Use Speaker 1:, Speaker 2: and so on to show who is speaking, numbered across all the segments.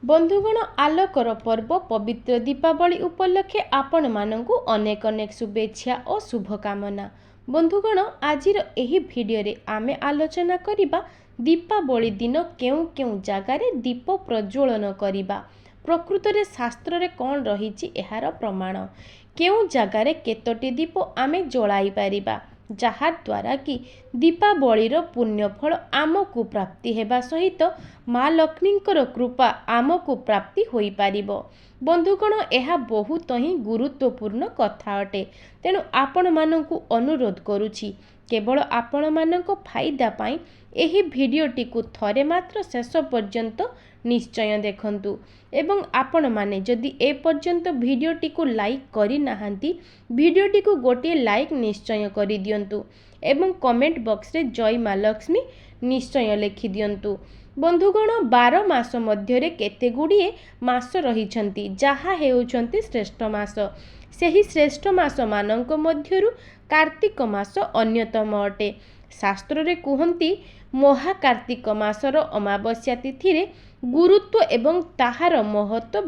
Speaker 1: बंधुगण आलोकर पर्व पवित्र दीपावली उपलक्षे आपण मानंकु अनेक अनेक शुभेच्छा और शुभकामना। बंधुगण आज भिडियो रे आमे आलोचना करिबा दीपावली दिन केउ केउ जगार दीप प्रज्वलन करिबा। प्रकृत रे शास्त्र रे कौन रहिछि एहार प्रमाण, केउ जगार केतोटी दीप आमे जलाई पारिबा जहा द्वारा कि दीपावलीर पुण्यफल आमको प्राप्ति हेबा सहित माँ लक्ष्मींकर कृपा आमको प्राप्ति होई पारिबो। बंधुगण यह बहुत ही गुरुत्वपूर्ण कथा अटे, तेणु आपण मानंकु अनुरोध करुछि केवल आपण मानंको फायदा पाई एही भिडियोटी को थरे मात्र शेष पर्यंत निश्चय देखंतु एवं आपण माने जदि ए पर्यंत भिडियोटी को लाइक करि नाहांती भिडियोटी को गोटे लाइक निश्चय करि दियंतु एवं कमेंट बॉक्स रे जय माँ लक्ष्मी निश्चय लिखि दियंतु। बंधुगण 12 मास मध्यरे केते गुड़िए मास रहिछंती जहा हेउछंती श्रेष्ठ मास। सेही श्रेष्ठ मास मानंक मध्यरु कार्तिक मास अन्यतम अटे। शास्त्र रे कुहंती महाकार्तिक मासर अमावस्या तिथि रे गुरुत्व एवं ताहार महत्व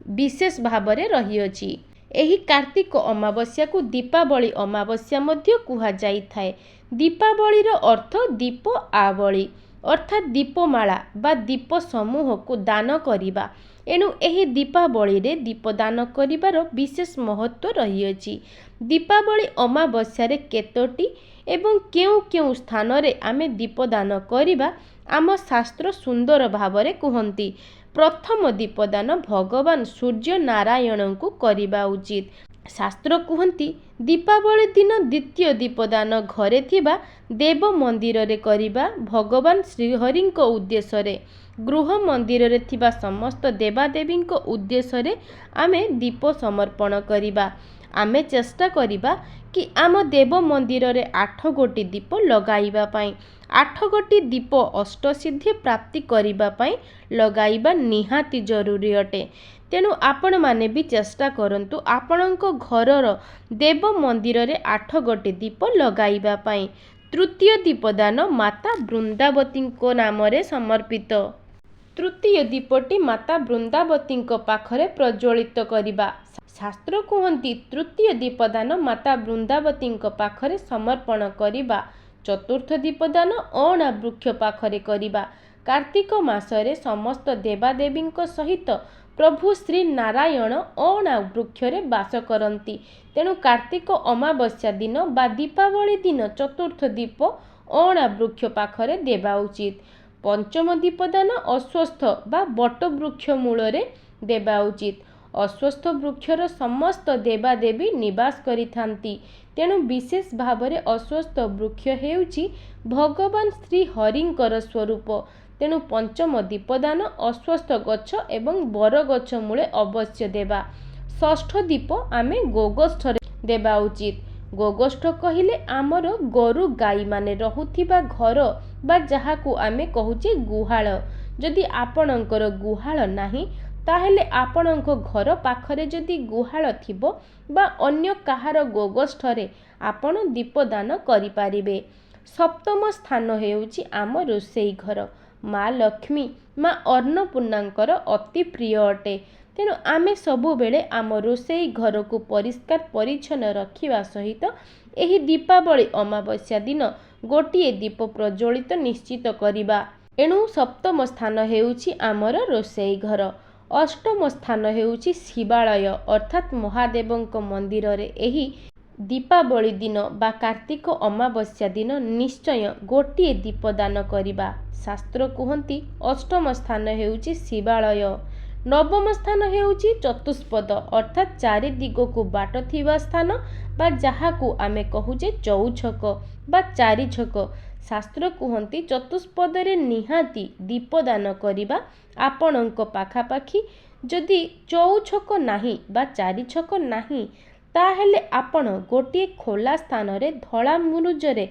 Speaker 1: विशेष भावरे रहिअछि। एही कार्तिक अमावस्या को दीपावली अमावस्या मध्य कुहा जाई थाए। दीपावलीर अर्थ दीप आवली अर्थात दीपमाला बा दीप समूह को दान करिबा। एणु एही दीपावली रे दीपदान करिबार विशेष महत्व रहिअछि। दीपावली अमावस्या रे केतोटी एवं केउ केउ स्थान रे आमे दीपदान करिबा आम शास्त्र सुंदर भावरे कुहंती। प्रथम दीपदान भगवान सूर्य नारायण को करिबा उचित। शास्त्र कुहंती दीपावली दिन द्वितीय दीपदान घरे थिबा देव मंदिर रे करिबा भगवान श्रीहरि को उद्देश्य रे। गृह मंदिर रे थिबा समस्त देवादेवी को उद्देश्य रे आमे दीप समर्पण करिबा। आमे चेष्टा करिबा कि आम देव मंदिर रे 8 गोटी दीप लगाइबा पाई। 8 गोटी दीप अष्टसिद्धि प्राप्ति करिबा पाई लगाइबा निहाती जरूरी अटे। तेणु आपण माने भी चेष्टा करंतु आपणक घरर देव मंदिर रे 8 गोटी दीप लगाइबा पाई। तृतीय दीपदान माता वृंदावती को नाम रे समर्पित। तृतीय दीपटी माता वृंदावती पाखरे प्रज्वलित करिबा। शास्त्र कुहंती तृतीय दीपदान माता वृंदावती पाखरे समर्पण करिबा। चतुर्थ दीपदान अणा वृक्ष पाखरे करिबा। कार्तिक मासरे समस्त देवादेवी सहित प्रभु श्री नारायण अणा वृक्ष रे वास करंती। तेणु कार्तिक अमावस्या दिन बा दीपावली दिन चतुर्थ दीप अणा वृक्ष पाखरे देबा उचित। पंचम दीपदान अश्वस्थ बा बट वृक्ष मूल रे देबा उचित। अश्वस्थ वृक्षर समस्त देवादेवी निवास करिथांती। तेणु विशेष भावरे अश्वस्थ वृक्ष हेउची भगवान श्री हरिंकर स्वरूप। तेणु पंचम दीपदान अश्वस्थ गछ एवं बर गछ मूले अवश्य देबा। षष्ठ दीप आमे गोगोष्ठ रे देबा उचित। गोगोष्ठ कहिले आमर गोरु गाई माने रहुथिबा घर बा जहाकू आमे कहुचे गुहाळ। जदि आपणकर गुहाळ नाही ताहेले आपणक घर पाखरे जदि गुहाळ थिबो बा अन्य काहार गोगोष्ठ रे आपण दीपदान करि पारिबे। सप्तम स्थान हेउची आम रोषेई घर। माँ लक्ष्मी माँ अन्नपूर्णांकर अति प्रिय अटे। तेणु आमे सबु बेले आम रोषेई घर को परिष्कार परिच्छन्न रखिबा सहित एही दीपावली अमावस्या दिन गोटिए दीप प्रज्वलित निश्चित करिबा। एणु सप्तम स्थान हेउची आमर रोषेई घर। अष्टम स्थान हेउची शिवालय अर्थात महादेवंक मंदिर रे एही दीपावली दिन बा कार्तिक अमावस्या दिन निश्चय गोटिए दीपदान करिबा। शास्त्र कुहंती अष्टम स्थान हेउची शिवालय। नवम स्थान हेउची चतुष्पद अर्थात चारि दिग को बाट थिबा स्थान बा जहाकू आमे कहुचे चौछक बा चारि छक। शास्त्र कुहंती चतुष्पद रे निहाती दीपदान करिबा। आपणक पाखापाखी जदि चौछक नाही बा चारि छक नाही ताहेले आपण गोटे खोला स्थान रे धला मुरुजरे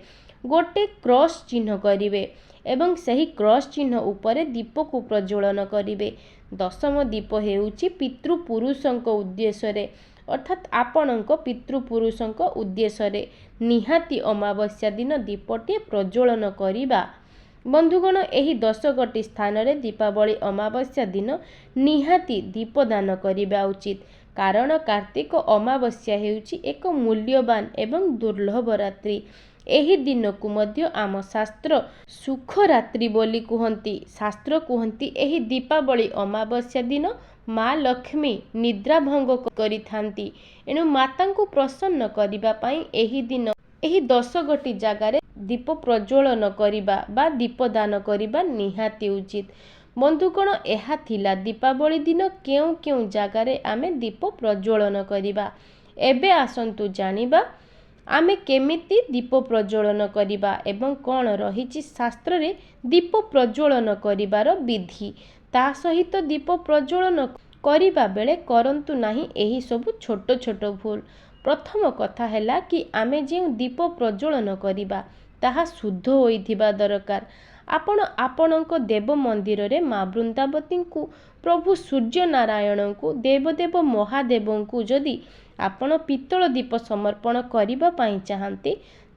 Speaker 1: गोटे क्रॉस चिन्ह करिवे एवं सही क्रॉस चिन्ह उपरे दीप को प्रज्वलन करिवे। दशम दीप हेउची पितृपुरुषंक उद्देश्य रे अर्थात आपणक पितृपुरुषंक उद्देश्य रे निहाती अमावस्या दिन दीपटे प्रज्वलन करिबा। बंधुगण एही 10 गोटी स्थान रे दीपावली अमावस्या दिन निहाती दीपदान करने उचित कारण कार्तिक अमावस्या हेउची एक मूल्यवान एवं दुर्लभ रात्रि। एही दिन को मध्य आम शास्त्र सुख रात्रि बोली कहती। शास्त्र कहती एही दीपावली अमावस्या दिन माँ लक्ष्मी निद्रा भंग करिथांती। एणु माता को प्रसन्न करिबा पई एही दिन एही 10 गोटी जगार दीप प्रज्वलन करिबा बा दीपदान करिबा निहाती उचित। बंधुगण एहा थिला दीपावली दिन केउ केउ जगार आमे दीप प्रज्वलन करिबा। एबे आसंतु जानिबा आमे केमिति दीप प्रज्वलन करिबा एवं कौन रहिछि शास्त्र रे दीप प्रज्वलन करिबार विधि। ता सहित दीप प्रज्वलन करिबा बेले करंतु नाही एही सब छोट छोट भूल। प्रथम कथा हैला कि आमे जे दीप प्रज्वलन करिबा ताहा शुद्ध होइथिबा दरकार। आपण आपणक देव मंदिर रे माँ वृंदावती को प्रभु सूर्य नारायण को देवदेव महादेव को जदि आपण पितल दीप समर्पण करिबा पई चाहंती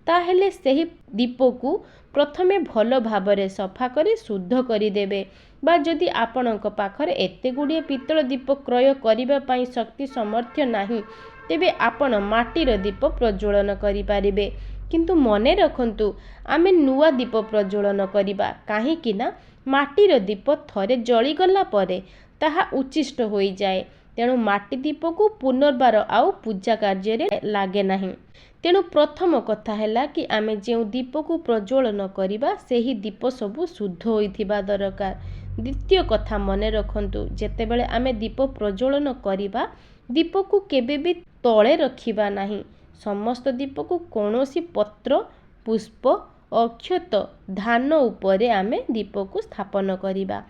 Speaker 1: ताहेले सेही दीप को प्रथमे भल भाबरे सफा करी शुद्ध करी देबे। बा जदि आपणक पाखरे एते गुडिये पितल दीप क्रय करिबा पई शक्ति सामर्थ्य नाही तेबे आपण माटीर दीप प्रज्वलन करि पारिबे। किंतु मने रखंतु आमे नुआ दीप प्रज्वलन करिबा काहे कि ना माटीर दीप थरे जळी गला परे ताहा उचिष्ट होई जाए। तेणु माटी दीप को पुनर्बार आउ पूजा कार्य रे लागे नाही। तेणु प्रथम कथा हैला कि आमे जे दीप को प्रज्वलन करिबा सेही दीप सबु शुद्ध होइथिबा दरकार। द्वितीय कथा मने रखंतु जेतेबेले आमे दीप प्रज्वलन करिबा दीप को केबे भी तळे रखिबा नाही। समस्त दीप को कौनसी पत्र पुष्प अक्षत धान उपरे आमे दीप को स्थापन करिबा।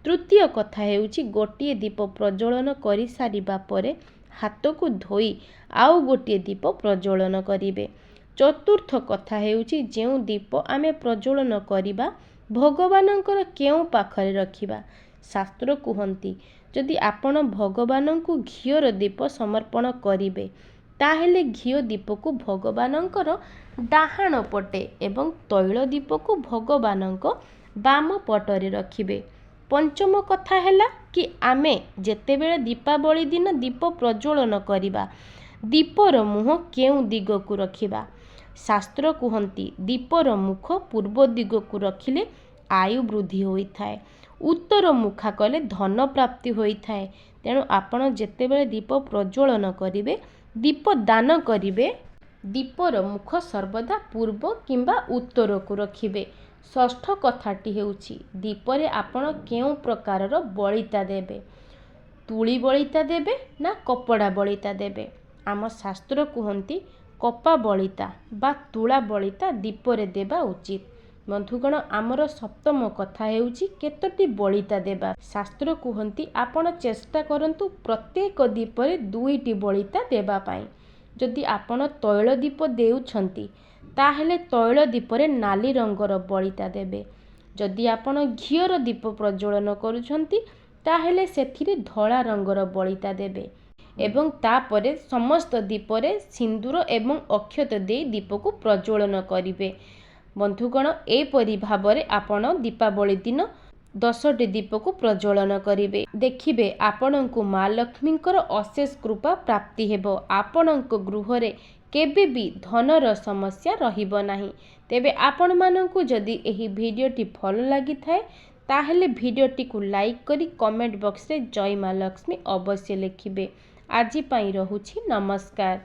Speaker 1: तृतीय कथा हेउची गोटिए दीप प्रज्वलन करि सारिबा परे हाथ को धोई आउ गोटिए दीप प्रज्वलन करिबे। चतुर्थ कथा हेउची जेउ दीप आमे प्रज्वलन करिबा भगवानंकर केउ पाखरे रखिबा। शास्त्र कहंती जदि आपण भगवानंकु घियर दीप समर्पण करिबे ताहेले घियो दीप को भगवानंकर डाहाण पटे एवं तैल दीप को भगवानंक बाम पटरे रखिबे। पंचम कथा हैला कि आमे जेतेबेले दीपावली दिन दीप प्रज्वलन करिबा दीपर मुह केउ दिग को रखिबा। शास्त्र कहंती दीपर मुख पूर्व दिग को रखिले आयु वृद्धि होइथाए उत्तर मुखा कले धन प्राप्ति होइथाए। तेणु आपण जेतेबेले दीप प्रज्वलन करिवे दीप दान करिवे दीपर मुख सर्वदा पूर्व किंबा उत्तर को रखिबे। षष्ठ कथाटी हेउची दीपरे आपण केउ प्रकारर बलिता देबे तुली बलिता देबे ना कपड़ा बलिता देबे। आम शास्त्र कहंती कपा बलिता बा तुला बलिता दीपरे देबा उचित। बंधुगण आमर सप्तम कथा हेउची केतोटी बलिता देबा। शास्त्र कहंती आपण चेष्टा करंतु प्रत्येक दीपरे 2टी बलिता देबा पाई। जदि आपण तैल दीप देउछंती ताहेले तैल दीपरे नाली रंगर बलिता देबे। जदि आपण घियर दीप प्रज्वलन करूछंती ताहेले सेथिरे धळा रंगर बलिता देबे एवं तापरे समस्त दीपरे सिंदूर एवं अक्षत दे दीप को प्रज्वलन करिवे। बंधुगण एपरि भाबरे आपण दीपावली दिन 10टी दीप को प्रज्वलन करिवे। देखिबे आपणंकु माँ लक्ष्मींकर अशेष कृपा प्राप्ति हेबो। आपणंक गृहरे केबे भी धनर समस्या रहिबो नाही। तेबे आपण मानंकु जदि एही भिडियोटी भल लागि थाए ताहेले भिडियोटी को लाइक करी कमेंट बॉक्स रे जय माँ लक्ष्मी अवश्य लिखिबे। आजि पई रहुछि नमस्कार।